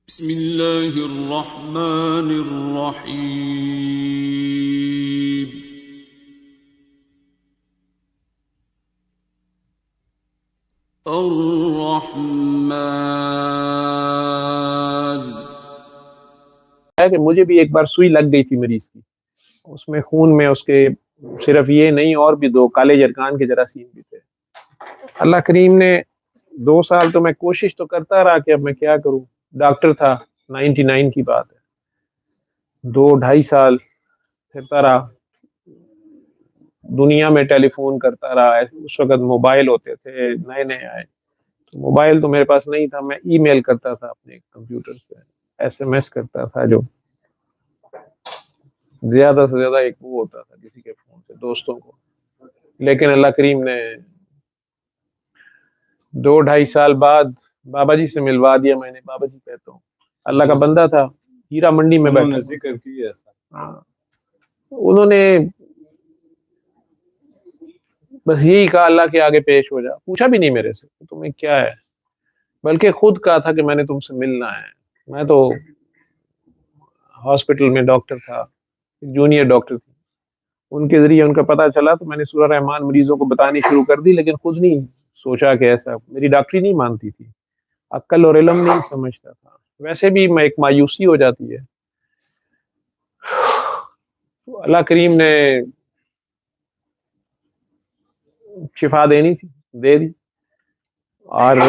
बिस्मिल्लाहिर्रहमानिर्रहीम। अर्रहमान। है कि मुझे भी एक बार सुई लग गई थी मरीज की, उसमें खून में उसके सिर्फ ये नहीं और भी 2 काले जरकान के जरासीम भी थे। अल्लाह करीम ने 2 साल तो मैं कोशिश तो करता रहा कि अब मैं क्या करूं। डॉक्टर था, 99 की बात है। 2 ढाई साल फिरता रहा, दुनिया में टेलीफोन करता रहा। उस वक्त मोबाइल होते थे, नए नए आए, तो मोबाइल तो मेरे पास नहीं था। मैं ईमेल करता था अपने कंप्यूटर से, एसएमएस करता था, जो ज्यादा से ज्यादा एक वो होता था किसी के फोन से दोस्तों को। लेकिन अल्लाह करीम ने 2 ढाई साल बाद बाबा जी से मिलवा दिया। मैंने बाबा जी कहता हूँ, अल्लाह का बंदा था, हीरा मंडी में बैठा। उन्होंने जिक्र किया ऐसा। हाँ, उन्होंने बस यही कहा, अल्लाह के आगे पेश हो जा। पूछा भी नहीं मेरे से तुम्हें क्या है, बल्कि खुद कहा था कि मैंने तुमसे मिलना है। मैं तो हॉस्पिटल में डॉक्टर था, जूनियर डॉक्टर थी। उनके जरिए उनका पता चला तो मैंने सूरह रहमान मरीजों को बतानी शुरू कर दी, लेकिन खुद नहीं सोचा कि ऐसा। मेरी डॉक्टरी नहीं मानती थी, अक्ल और इल्म नहीं समझता था। वैसे भी मैं एक मायूसी हो जाती है। तो अल्लाह करीम ने शिफा देनी थी, दे दी। और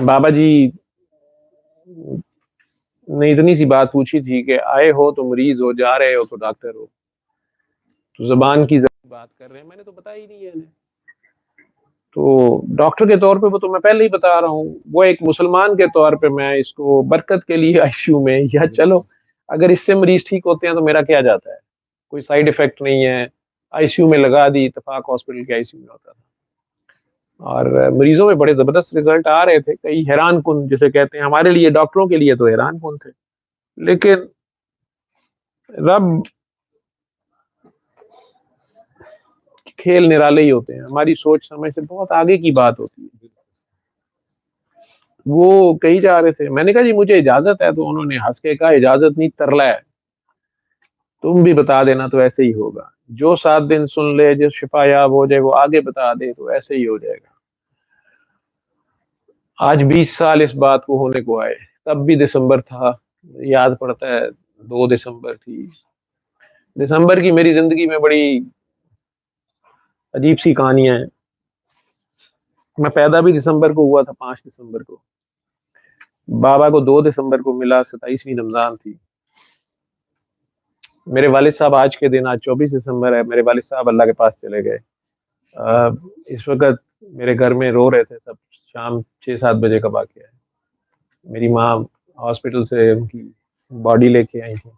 बाबा जी ने इतनी सी बात पूछी थी कि आए हो तो मरीज हो, जा रहे हो तो डॉक्टर हो, तो जबान की बात कर रहे हैं। मैंने तो बताया ही नहीं है इन्हें। तो डॉक्टर के तौर पे वो तो मैं पहले ही बता रहा हूँ, वो एक मुसलमान के तौर पे मैं इसको बरकत के लिए आईसीयू में, या चलो अगर इससे मरीज ठीक होते हैं तो मेरा क्या जाता है, कोई साइड इफेक्ट नहीं है। आईसीयू में लगा दी, इत्तेफाक हॉस्पिटल के आईसीयू में होता था। और मरीजों में बड़े जबरदस्त रिजल्ट आ रहे थे, कई हैरान कुन जिसे कहते हैं। हमारे लिए, डॉक्टरों के लिए तो हैरान कुन थे, लेकिन रब खेल निराले ही होते हैं। हमारी सोच समझ से बहुत आगे की बात होती है। वो कही जा रहे थे, मैंने कहा जी मुझे इजाजत है, तो उन्होंने हंस के कहा इजाजत नहीं, तरला है, तुम भी बता देना तो ऐसे ही होगा। जो 7 दिन सुन ले, जो शिफायाब हो जाए, वो आगे बता दे तो ऐसे ही हो जाएगा। आज 20 साल इस बात को होने को आए, तब भी दिसंबर था, याद पड़ता है 2 दिसंबर थी। दिसंबर की मेरी जिंदगी में बड़ी अजीब सी कहानियां हैं। मैं पैदा भी दिसंबर को हुआ था, 5 दिसंबर को। बाबा को 2 दिसंबर को मिला, 27वीं रमजान थी। मेरे वालिद साहब आज के दिन, आज 24 दिसंबर है, मेरे वालिद साहब अल्लाह के पास चले गए। इस वक्त मेरे घर में रो रहे थे सब। शाम 6-7 बजे का वाकया है। मेरी माँ हॉस्पिटल से उनकी बॉडी लेके आई थी।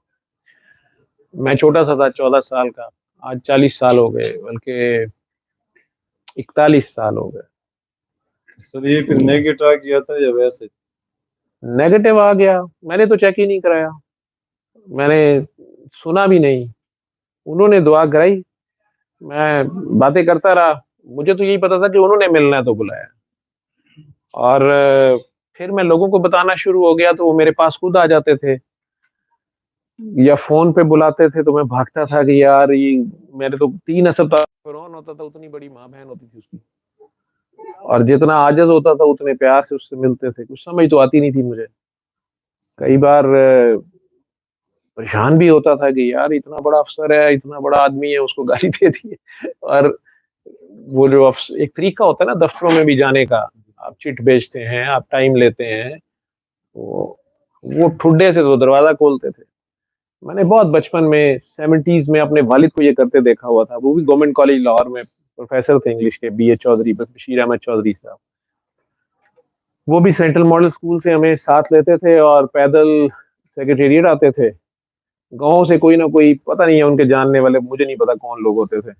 मैं छोटा सा था, 14 साल का। आज 40 साल हो गए, बल्कि 41 साल हो गए। सर ये फिर नेगेटिव आ गया था या वैसे? नेगेटिव आ गया, मैंने तो चेक ही नहीं कराया, मैंने सुना भी नहीं। उन्होंने दुआ कराई, मैं बातें करता रहा। मुझे तो यही पता था कि उन्होंने मिलना है तो बुलाया। और फिर मैं लोगों को बताना शुरू हो गया, तो वो मेरे पास खुद आ जाते थे या फोन पे बुलाते थे। तो मैं भागता था कि यार ये, मेरे तो 3 अस्पताल फिरौन होता था, उतनी बड़ी माँ बहन होती थी उसकी। और जितना आजज होता था उतने प्यार से उससे मिलते थे। कुछ समझ तो आती नहीं थी मुझे। कई बार परेशान भी होता था कि यार इतना बड़ा अफसर है, इतना बड़ा आदमी है, उसको गाली दे दी है। और वो जो एक तरीका होता है ना दफ्तरों में भी जाने का, आप चिट भेजते हैं, आप टाइम लेते हैं, वो ठुड्डे से तो दरवाजा खोलते थे। मैंने बहुत बचपन में 70s में अपने वालिद को ये करते देखा हुआ था। वो भी गवर्नमेंट कॉलेज लाहौर में प्रोफेसर थे इंग्लिश के, बीए चौधरी, बशीर अहमद चौधरी साहब। वो भी सेंट्रल मॉडल स्कूल से हमें साथ लेते थे और पैदल सेक्रेटेरिएट आते थे। गाँव से कोई ना कोई, पता नहीं है उनके जानने वाले, मुझे नहीं पता कौन लोग होते थे।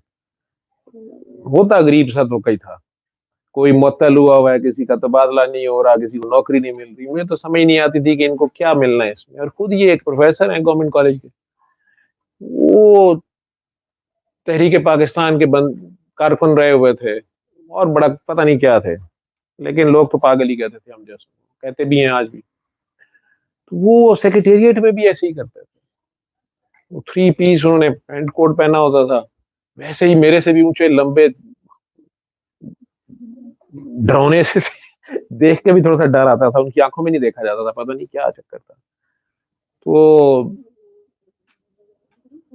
होता गरीब सा तो कई था, कोई मुअत्तल हुआ है, किसी का तबादला नहीं हो रहा, किसी को नौकरी नहीं मिल रही। मुझे तो समझ नहीं आती थी कि इनको क्या मिलना है इसमें। और खुद ये एक प्रोफेसर है गवर्नमेंट कॉलेज के, वो तहरीक पाकिस्तान के बंद कारकुन रहे हुए थे और बड़ा पता नहीं क्या थे। लेकिन लोग तो पागल ही कहते थे हम जैसे, कहते भी हैं आज भी। तो वो सेक्रेटेरिएट में भी ऐसे ही करते थे, वो 3 पीस उन्होंने पैंट कोट पहना होता था, वैसे ही मेरे से भी ऊंचे लंबे, डरौने से देख के भी थोड़ा सा डर आता था, उनकी आंखों में नहीं देखा जाता था, पता नहीं क्या चक्कर था। तो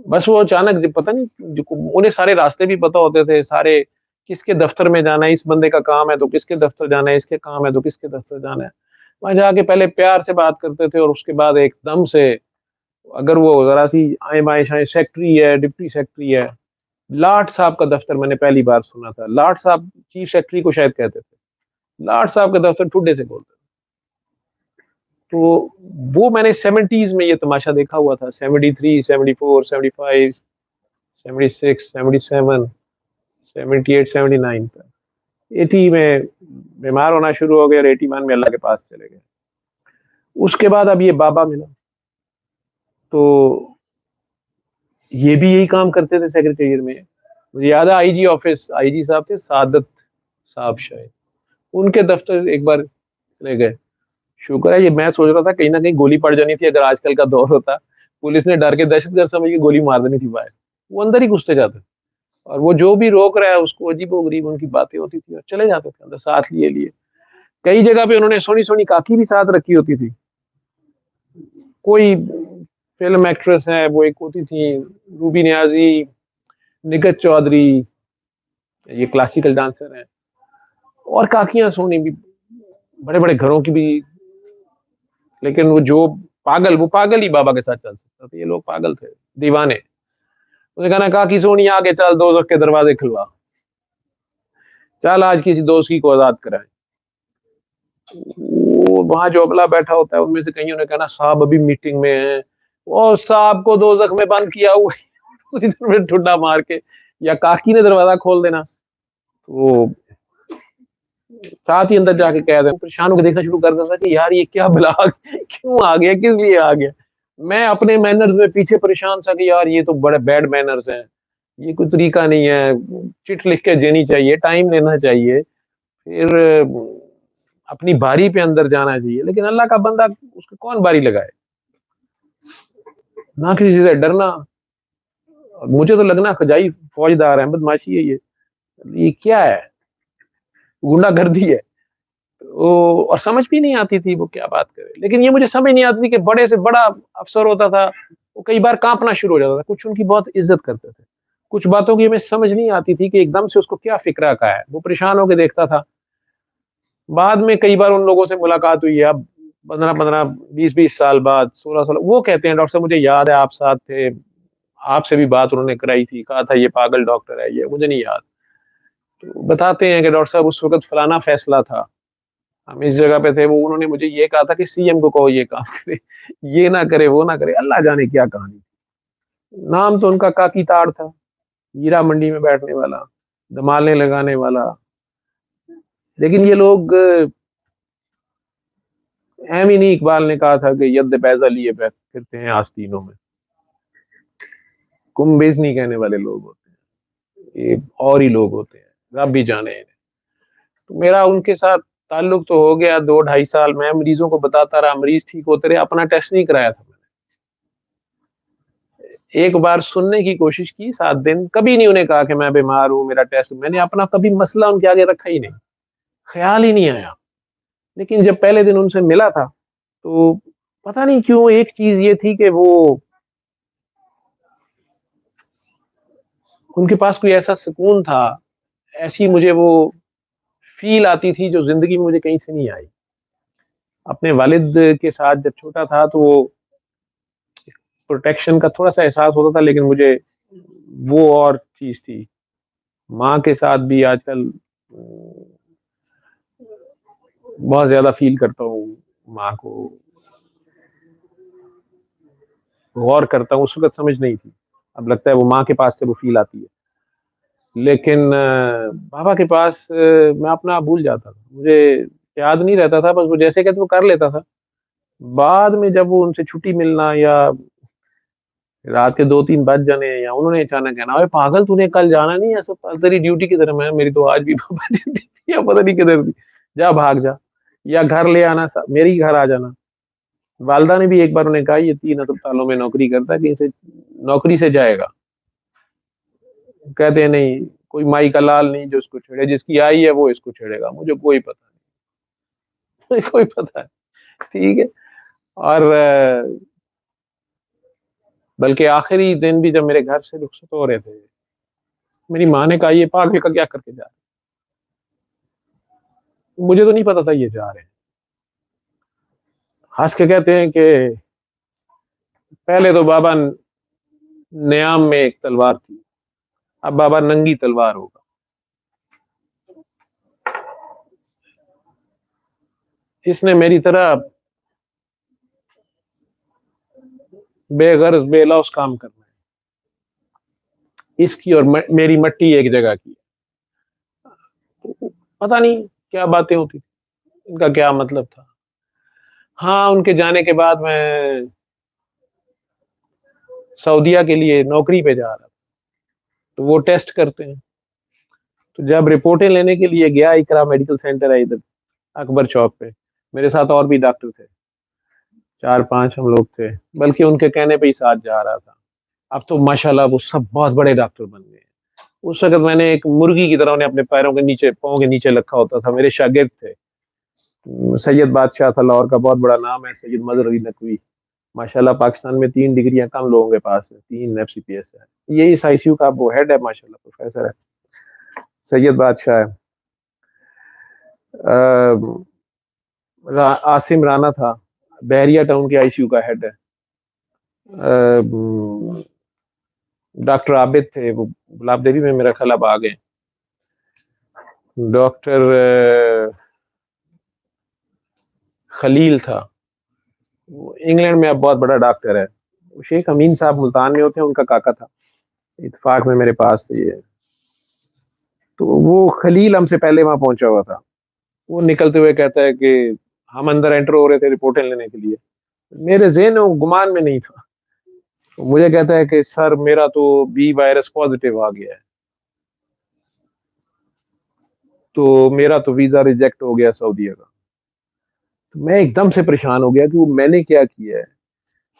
बस वो अचानक पता नहीं, उन्हें सारे रास्ते भी पता होते थे, सारे किसके दफ्तर में जाना है, इस बंदे का काम है तो किसके दफ्तर जाना है, इसके काम है तो किसके दफ्तर जाना है। वहां जाके पहले प्यार से बात करते थे और उसके बाद एकदम से, अगर वो जरा सी आए बाएं शाए, सेक्रेटरी है, डिप्टी सेक्रेटरी है, लाट साहब का दफ्तर मैंने पहली बार सुना था, लाट साहब चीफ सेक्रेटरी को शायद कहते थे, लाट साहब का दफ्तर ठुड्डे से बोलते थे। तो वो मैंने 70s में ये तमाशा देखा हुआ था, 73, 74, 75, 76, 77, 78, 79 तक। 80 में बीमार होना शुरू हो गया और 81 में अल्लाह के पास चले गए। उसके बाद अब ये बाबा मिला, तो ये भी यही काम करते थे सेक्रेटेरिएट में। मुझे याद है आईजी ऑफिस, आईजी साहब थे सादत साहब शायद, उनके दफ्तर एक बार चले गए। शुक्र है, ये मैं सोच रहा था कहीं ना कहीं गोली पड़ जानी थी, अगर आजकल का दौर होता, पुलिस ने डर के दहशतगर्द समझ के गोली मार देनी थी बाहर, वो अंदर ही घुसते जाते, और वो जो भी रोक रहा है उसको अजीबोगरीब उनकी बातें होती थी और चले जाते थे अंदर साथ लिए लिए। कई जगह पे उन्होंने सोनी सोनी काकी भी साथ रखी होती थी, कोई फिल्म एक्ट्रेस है वो एक होती थी रूबी नियाजी, निगत चौधरी, ये क्लासिकल डांसर हैं, और काकियां सोनी भी बड़े बड़े घरों की भी। लेकिन वो जो पागल, वो पागल ही बाबा के साथ चल सकता था, ये लोग पागल थे, दीवाने। उसने कहा ना, काकी सोनी आगे चल, दोज़ख के दरवाजे खुलवा, चल आज किसी दोस्त की को आजाद कराए। वो वहां जो अबला बैठा होता है उनमें से कईयों ने कहना साहब अभी मीटिंग में है, वो साहब को दोज़ख में बंद किया हुआ है ठुड्डा मार के, या काकी ने दरवाजा खोल देना, तो साथ ही अंदर जाके कह दे। परेशान होकर देखना शुरू कर देता कि यार ये क्या बला क्यों आ गया, किस लिए आ गया। मैं अपने मैनर्स में पीछे परेशान था कि यार ये तो बड़े बैड मैनर्स हैं, ये कोई तरीका नहीं है, चिट लिख के देनी चाहिए, टाइम लेना चाहिए, फिर अपनी बारी पे अंदर जाना चाहिए। लेकिन अल्लाह का बंदा, उसको कौन बारी लगाए, ना किसी से डरना। मुझे तो लगना खजाई फौजदार है, बदमाशी है ये क्या है, गुंडागर्दी है। वो और समझ भी नहीं आती थी वो क्या बात करे। लेकिन ये मुझे समझ नहीं आती थी कि बड़े से बड़ा अफसर होता था, वो कई बार कांपना शुरू हो जाता था। कुछ उनकी बहुत इज्जत करते थे, कुछ बातों की हमें समझ नहीं आती थी कि एकदम से उसको क्या फिक्रा का है, वो परेशान होकर देखता था। बाद में कई बार उन लोगों से मुलाकात हुई है, अब 15-15, 20-20 साल बाद, 16 साल, वो कहते हैं डॉक्टर साहब मुझे याद है आप साथ थे, आपसे भी बात उन्होंने कराई थी, कहा था ये पागल डॉक्टर है, ये मुझे नहीं याद। तो बताते हैं कि डॉक्टर साहब उस वक्त फलाना फैसला था, हम इस जगह पे थे, वो उन्होंने मुझे ये कहा था कि सीएम को कहो ये काम करे, ये ना करे, वो ना करे, अल्लाह जाने क्या कहानी। नाम तो उनका काकी ताड़ था, हीरा मंडी में बैठने वाला, धमाले लगाने वाला। लेकिन ये लोग नहीं, इकबाल ने कहा था कि यद बैजा लिए फिरते हैं आस्तीनों में, कुंभेज नहीं कहने वाले लोग होते हैं, ये और ही लोग होते हैं, रब भी जाने इन्हें। तो मेरा उनके साथ ताल्लुक तो हो गया 2-2.5 साल, मैं मरीजों को बताता रहा, मरीज ठीक होते रहे, अपना टेस्ट नहीं कराया था मैंने। एक बार सुनने की कोशिश की 7 दिन, कभी नहीं उन्हें कहा कि मैं बीमार हूं, मेरा टेस्ट, मैंने अपना कभी मसला उनके आगे रखा ही नहीं, ख्याल ही नहीं आया। लेकिन जब पहले दिन उनसे मिला था, तो पता नहीं क्यों एक चीज ये थी कि वो, उनके पास कोई ऐसा सुकून था, ऐसी मुझे वो फील आती थी जो जिंदगी में मुझे कहीं से नहीं आई। अपने वालिद के साथ जब छोटा था तो वो प्रोटेक्शन का थोड़ा सा एहसास होता था, लेकिन मुझे वो और चीज थी। माँ के साथ भी आजकल बहुत ज्यादा फील करता हूँ, माँ को गौर करता हूँ, उस वक्त समझ नहीं थी, अब लगता है वो माँ के पास से वो फील आती है। लेकिन बाबा के पास मैं अपना भूल जाता था, मुझे याद नहीं रहता था, बस वो जैसे कहते वो कर लेता था। बाद में जब वो उनसे छुट्टी मिलना, या रात के 2-3 बज जाने, या उन्होंने अचानक कहना अरे पागल तूने कल जाना नहीं है, सब तेरी ड्यूटी किधर है, मैं मेरी तो आज भी पापा ड्यूटी थी या पता नहीं किधर थी। जा भाग जा, या घर ले आना, मेरे ही घर आ जाना। वालदा ने भी एक बार उन्हें कहा ये 3 अस्पतालों में नौकरी करता है, कहीं से नौकरी से जाएगा। कहते हैं नहीं, कोई माई का लाल नहीं जो इसको छेड़े, जिसकी आई है वो इसको छेड़ेगा, मुझे कोई पता नहीं। कोई पता है, ठीक है। और बल्कि आखिरी दिन भी जब मेरे घर से रुखसत हो रहे थे, मेरी माँ ने कहा ये पागल का क्या करके जा रहे हैं? मुझे तो नहीं पता था ये जा रहे हैं। हंस के कहते हैं कि पहले तो बाबा न्याम में एक तलवार थी, अब बाबा नंगी तलवार होगा। इसने मेरी तरह बेगर्ज बेलौस काम करना है, इसकी और मेरी मट्टी एक जगह की है। पता नहीं क्या बातें होती थी, इनका क्या मतलब था। हाँ, उनके जाने के बाद मैं सऊदीया के लिए नौकरी पे जा रहा था, तो वो टेस्ट करते हैं। तो जब रिपोर्टें लेने के लिए गया, इकरा मेडिकल सेंटर है इधर अकबर चौक पे, मेरे साथ और भी डॉक्टर थे, 4-5 हम लोग थे, बल्कि उनके कहने पे ही साथ जा रहा था। अब तो माशाल्लाह वो सब बहुत बड़े डॉक्टर बन गए। उस वक्त मैंने एक मुर्गी की तरह उन्हें अपने पैरों के नीचे, पाँव के नीचे रखा होता था। मेरे शागिर्द थे, सैयद बादशाह था, लाहौर का बहुत बड़ा नाम है, सैयद मदर अली नकवी। माशाल्लाह पाकिस्तान में 3 डिग्रियां कम लोगों के पास है, 3 FCPS है। ये इस ICU का वो हेड है, माशाल्लाह प्रोफेसर है, सैयद बादशाह है। आसिम राना था, बहरिया टाउन के ICU का हेड है। डॉक्टर आबिद थे, वो गुलाब देवी में मेरा ख्याल अब आ गए। डॉक्टर खलील था, वो इंग्लैंड में अब बहुत बड़ा डॉक्टर है। शेख अमीन साहब मुल्तान में होते हैं, उनका काका था, इत्तेफाक में मेरे पास थे ये। तो वो खलील हमसे पहले वहां पहुंचा हुआ था। वो निकलते हुए कहता है कि हम अंदर एंटर हो रहे थे रिपोर्टें लेने के लिए, मेरे ज़हन में गुमान में नहीं था। तो मुझे कहता है कि सर मेरा तो B वायरस पॉजिटिव आ गया है, तो मेरा तो वीजा रिजेक्ट हो गया सऊदीया का। तो मैं एकदम से परेशान हो गया कि वो मैंने क्या किया है।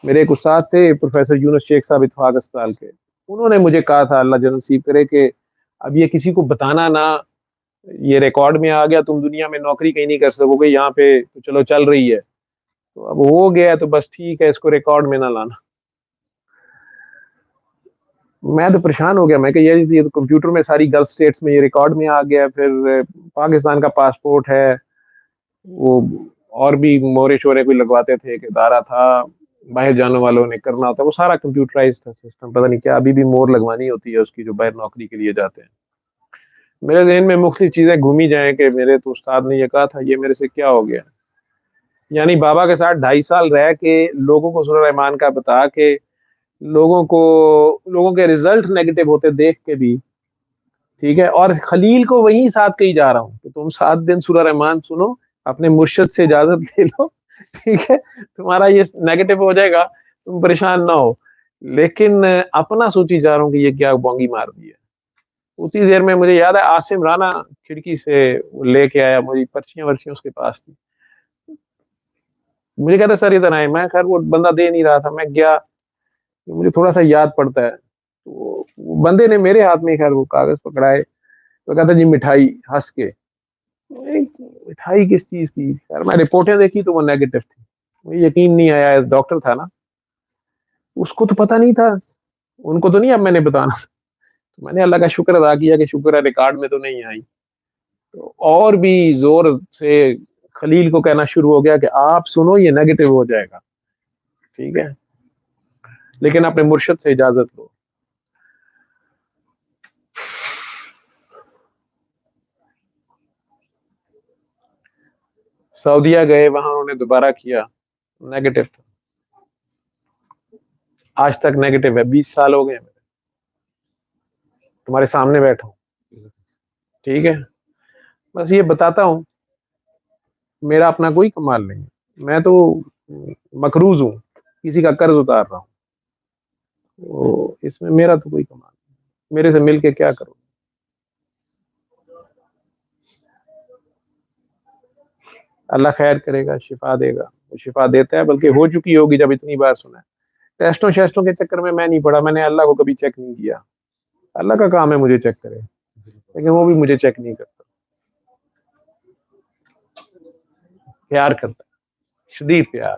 मेरे एक उस्ताद थे प्रोफेसर यूनुस शेख साहब इत्तेफाक अस्पताल के, उन्होंने मुझे कहा था, अल्लाह जन्नत नसीब करे, कि अब ये किसी को बताना ना, ये रिकॉर्ड में आ गया, तुम दुनिया में नौकरी कहीं नहीं कर सकोगे, यहाँ पे तो चलो चल रही है, तो अब हो गया है तो बस ठीक है, इसको रिकॉर्ड में ना लाना। मैं तो परेशान हो गया, मैं कि ये तो कंप्यूटर में सारी गल्फ स्टेट्स में ये रिकॉर्ड में आ गया, फिर पाकिस्तान का पासपोर्ट है, वो और भी मोहरे शोरे कोई लगवाते थे, एक इदारा था बाहर जाने वालों ने करना होता, वो सारा कंप्यूटराइज था सिस्टम, पता नहीं क्या अभी भी मोहर लगवानी होती है उसकी, जो बाहर नौकरी के लिए जाते हैं। मेरे जहन में मुख्तलिफ चीजें घूमी जाए कि मेरे तो उस्ताद ने ये कहा था, ये मेरे से क्या हो गया। यानी बाबा के साथ 2.5 साल रह के, लोगों को सूरह रहमान का बता के, लोगों को, लोगों के रिजल्ट नेगेटिव होते देख के भी, ठीक है, और खलील को वहीं साथ कही जा रहा हूँ कि तुम 7 दिन सूरह रहमान सुनो, अपने मुर्शिद से इजाजत ले लो, ठीक है, तुम्हारा ये नेगेटिव हो जाएगा, तुम परेशान ना हो। लेकिन अपना सोची जा रहा हूँ कि ये क्या बोंगी मार दी है। उतनी देर में मुझे याद है आसिम राना खिड़की से लेके आया, मुझे पर्चियां वर्चियां उसके पास थी, मुझे कहता सर इधर आए, मैं खैर वो बंदा दे नहीं रहा था, मैं गया, मुझे थोड़ा सा याद पड़ता है, तो वो बंदे ने मेरे हाथ में खैर वो कागज पकड़ाए, तो कहता जी मिठाई, हंस के। मिठाई किस चीज की, यार मैं रिपोर्टें देखी तो वो नेगेटिव थी, मुझे यकीन नहीं आया, एज डॉक्टर था ना, उसको तो पता नहीं था, उनको तो नहीं अब मैंने बताना था। तो मैंने अल्लाह का शुक्र अदा किया कि शुक्र है रिकॉर्ड में तो नहीं आई। तो और भी जोर से खलील को कहना शुरू हो गया कि आप सुनो ये नेगेटिव हो जाएगा, ठीक है, लेकिन अपने मुर्शिद से इजाजत लो। सऊदीया गए, वहां उन्होंने दोबारा किया, नेगेटिव था, आज तक नेगेटिव है, 20 साल हो गए, तुम्हारे सामने बैठा हूँ, ठीक है। बस ये बताता हूँ, मेरा अपना कोई कमाल नहीं है, मैं तो मकरूज हूँ, किसी का कर्ज उतार रहा हूँ, तो इसमें मेरा तो कोई कमाल नहीं, मेरे से मिलके क्या करो। अल्लाह खैर करेगा, शिफा देगा, वो शिफा देता है, बल्कि हो चुकी होगी जब इतनी बार सुना है। टेस्टों शेस्टों के चक्कर में मैं नहीं पड़ा, मैंने अल्लाह को कभी चेक नहीं किया। अल्लाह का काम है मुझे चेक करे, लेकिन वो भी मुझे चेक नहीं करता, प्यार करता है, शदीद प्यार।